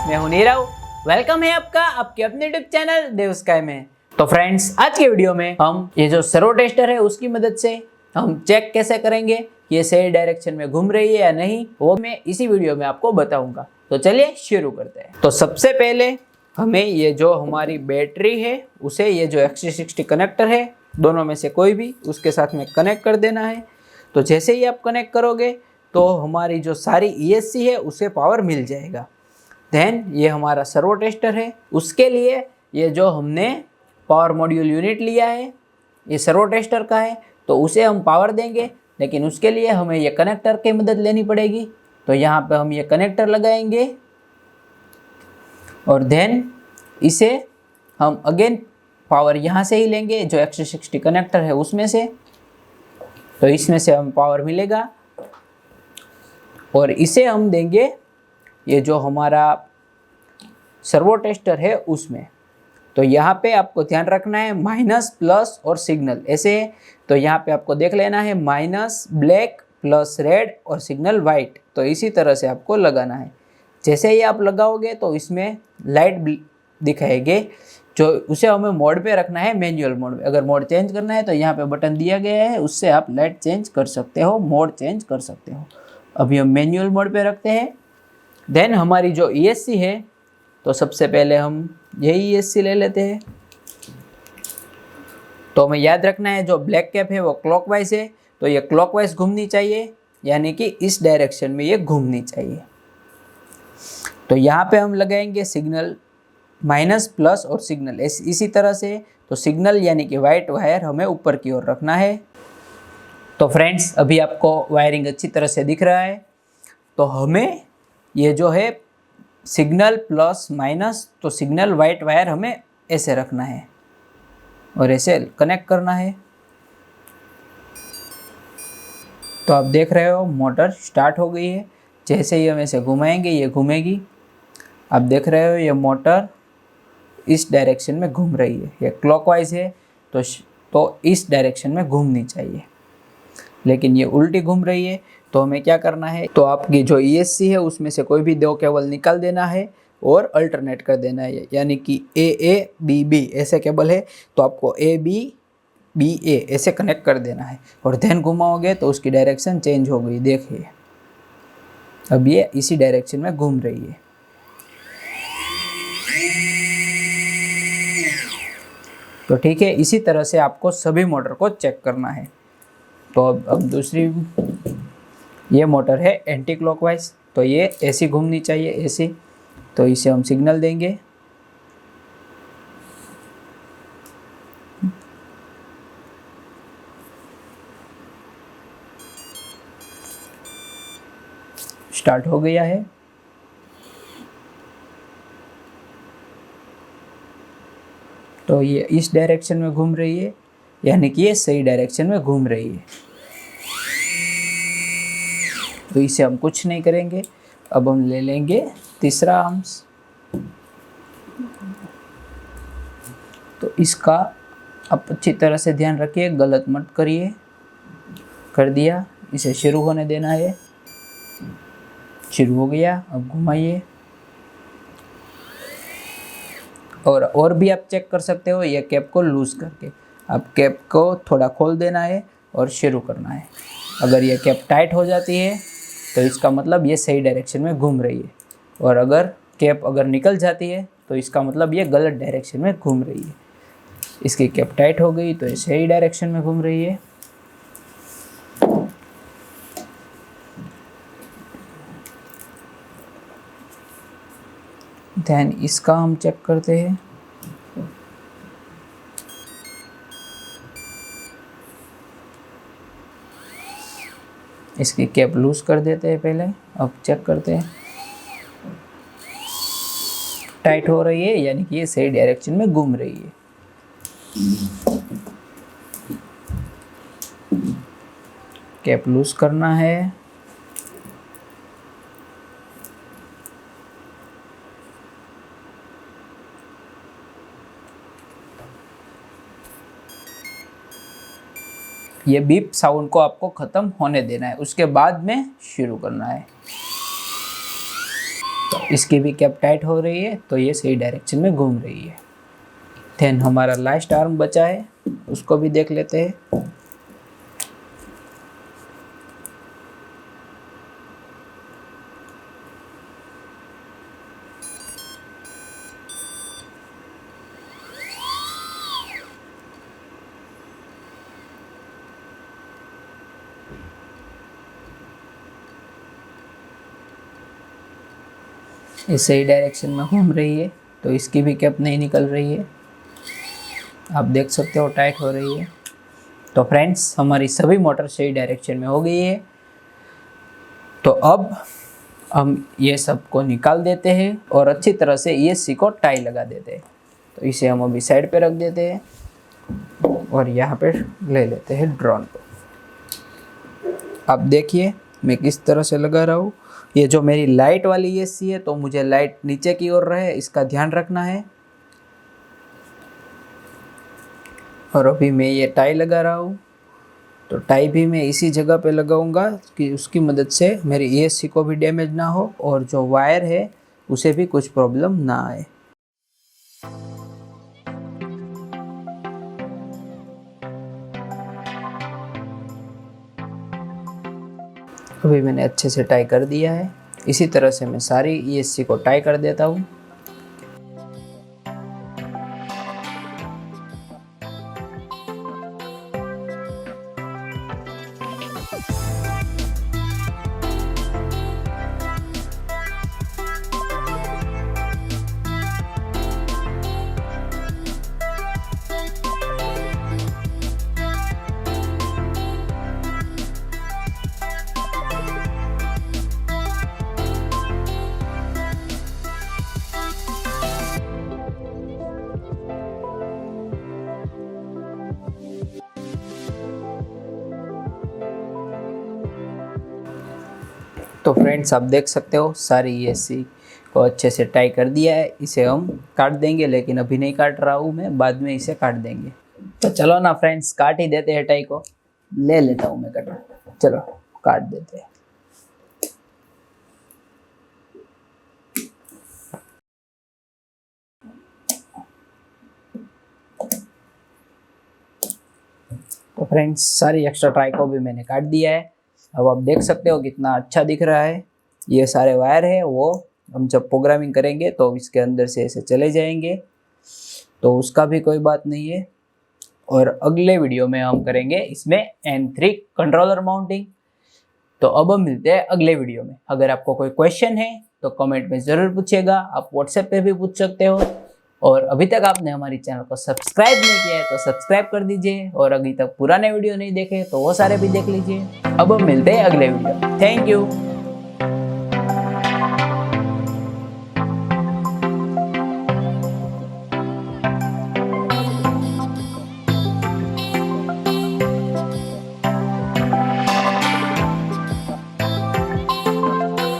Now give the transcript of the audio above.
मैं हूं नीरव। वेलकम है आपका आपके अपने यूट्यूब चैनल देव स्काई में। तो फ्रेंड्स, आज के वीडियो में हम ये जो सर्वो टेस्टर है उसकी मदद से हम चेक कैसे करेंगे ये सही डायरेक्शन में घूम रही है या नहीं, वो मैं इसी वीडियो में आपको बताऊंगा। तो चलिए शुरू करते हैं। तो सबसे पहले हमें ये जो हमारी बैटरी है उसे ये जो XT60 कनेक्टर है दोनों में से कोई भी उसके साथ में कनेक्ट कर देना है। तो जैसे ही आप कनेक्ट करोगे तो हमारी जो सारी ESC है उसे पावर मिल जाएगा। देन ये हमारा सर्वो टेस्टर है, उसके लिए ये जो हमने पावर मॉड्यूल यूनिट लिया है ये सर्वो टेस्टर का है, तो उसे हम पावर देंगे, लेकिन उसके लिए हमें ये कनेक्टर की मदद लेनी पड़ेगी। तो यहाँ पे हम ये कनेक्टर लगाएंगे और देन इसे हम अगेन पावर यहाँ से ही लेंगे जो XT60 कनेक्टर है उसमें से। तो इसमें से हम पावर मिलेगा और इसे हम देंगे ये जो हमारा सर्वो टेस्टर है उसमें। तो यहाँ पे आपको ध्यान रखना है माइनस प्लस और सिग्नल ऐसे है। तो यहाँ पे आपको देख लेना है माइनस ब्लैक प्लस रेड और सिग्नल वाइट। तो इसी तरह से आपको लगाना है। जैसे ही आप लगाओगे तो इसमें लाइट दिखाएंगे, जो उसे हमें मोड पे रखना है, मैनुअल मोड में। अगर मोड चेंज करना है तो यहाँ पे बटन दिया गया है, उससे आप लाइट चेंज कर सकते हो, मोड चेंज कर सकते हो। अभी हम मैनुअल मोड पे रखते हैं। देन हमारी जो ESC है, तो सबसे पहले हम यही ESC ले लेते हैं। तो हमें याद रखना है जो ब्लैक कैप है वो क्लॉकवाइज है, तो ये क्लॉकवाइज घूमनी चाहिए, यानी कि इस डायरेक्शन में ये घूमनी चाहिए। तो यहाँ पे हम लगाएंगे सिग्नल माइनस प्लस और सिग्नल इसी तरह से। तो सिग्नल यानी कि वाइट वायर हमें ऊपर की ओर रखना है। तो फ्रेंड्स, अभी आपको वायरिंग अच्छी तरह से दिख रहा है। तो हमें ये जो है सिग्नल प्लस माइनस, तो सिग्नल वाइट वायर हमें ऐसे रखना है और ऐसे कनेक्ट करना है। तो आप देख रहे हो मोटर स्टार्ट हो गई है। जैसे ही हम ऐसे घुमाएंगे ये घूमेगी। आप देख रहे हो ये मोटर इस डायरेक्शन में घूम रही है। ये क्लॉकवाइज है तो इस डायरेक्शन में घूमनी चाहिए, लेकिन ये उल्टी घूम रही है। तो हमें क्या करना है, तो आपकी जो ESC है उसमें से कोई भी दो केबल निकाल देना है और अल्टरनेट कर देना है, यानी कि AA BB ऐसे केबल है तो आपको AB BA ऐसे कनेक्ट कर देना है और देन घुमाओगे तो उसकी डायरेक्शन चेंज हो गई। देखिए अब ये इसी डायरेक्शन में घूम रही है। तो ठीक है, इसी तरह से आपको सभी मोटर को चेक करना है। तो अब दूसरी ये मोटर है एंटी क्लॉकवाइज, तो ये ऐसी घूमनी चाहिए ऐसी। तो इसे हम सिग्नल देंगे। स्टार्ट हो गया है। तो ये इस डायरेक्शन में घूम रही है, यानी कि ये सही डायरेक्शन में घूम रही है। तो इसे हम कुछ नहीं करेंगे। अब हम ले लेंगे तीसरा आर्म्स। तो इसका आप अच्छी तरह से ध्यान रखिए, गलत मत करिए। कर दिया, इसे शुरू होने देना है। शुरू हो गया, अब घुमाइए। और भी आप चेक कर सकते हो ये कैप को लूज करके। आप कैप को थोड़ा खोल देना है और शुरू करना है। अगर ये कैप टाइट हो जाती है तो इसका मतलब ये सही डायरेक्शन में घूम रही है, और अगर कैप निकल जाती है तो इसका मतलब ये गलत डायरेक्शन में घूम रही है। इसकी कैप टाइट हो गई तो ये सही डायरेक्शन में घूम रही है। देन इसका हम चेक करते हैं। इसकी कैप लूज कर देते हैं पहले, अब चेक करते हैं। टाइट हो रही है, यानी कि ये सही डायरेक्शन में घूम रही है। कैप लूज करना है। ये बीप साउंड को आपको ख़त्म होने देना है, उसके बाद में शुरू करना है। तो इसकी भी कैप टाइट हो रही है तो ये सही डायरेक्शन में घूम रही है। देन हमारा लास्ट आर्म बचा है, उसको भी देख लेते हैं। ये सही डायरेक्शन में घूम रही है तो इसकी भी कैप नहीं निकल रही है, आप देख सकते हो टाइट हो रही है। तो फ्रेंड्स हमारी सभी मोटर सही डायरेक्शन में हो गई है। तो अब हम ये सब को निकाल देते हैं और अच्छी तरह से ESC को टाई लगा देते हैं। तो इसे हम अभी साइड पे रख देते हैं और यहाँ पे ले लेते हैं ड्रोन को। आप देखिए मैं किस तरह से लगा रहा हूँ। ये जो मेरी लाइट वाली ESC है तो मुझे लाइट नीचे की ओर रहे, इसका ध्यान रखना है। और अभी मैं ये टाई लगा रहा हूँ, तो टाई भी मैं इसी जगह पे लगाऊंगा कि उसकी मदद से मेरी ESC को भी डैमेज ना हो और जो वायर है उसे भी कुछ प्रॉब्लम ना आए। अभी मैंने अच्छे से टाई कर दिया है। इसी तरह से मैं सारी ESC को टाई कर देता हूँ। तो फ्रेंड्स आप देख सकते हो सारी ESC को अच्छे से टाई कर दिया है। इसे हम काट देंगे, लेकिन अभी नहीं काट रहा हूँ मैं, बाद में इसे काट देंगे। तो चलो ना फ्रेंड्स काट ही देते हैं टाई को। ले लेता हूँ मैं कटर, चलो काट देते हैं। तो फ्रेंड्स सारी एक्स्ट्रा टाई को भी मैंने काट दिया है। अब आप देख सकते हो कितना अच्छा दिख रहा है। ये सारे वायर है वो हम जब प्रोग्रामिंग करेंगे तो इसके अंदर से ऐसे चले जाएंगे, तो उसका भी कोई बात नहीं है। और अगले वीडियो में हम करेंगे इसमें N3 कंट्रोलर माउंटिंग। तो अब हम मिलते हैं अगले वीडियो में। अगर आपको कोई क्वेश्चन है तो कमेंट में ज़रूर पूछिएगा, आप व्हाट्सएप पे भी पूछ सकते हो। और अभी तक आपने हमारी चैनल को सब्सक्राइब नहीं किया है तो सब्सक्राइब कर दीजिए, और अभी तक पुराने वीडियो नहीं देखे तो वो सारे भी देख लीजिए। अब हम मिलते हैं अगले वीडियो। Thank you.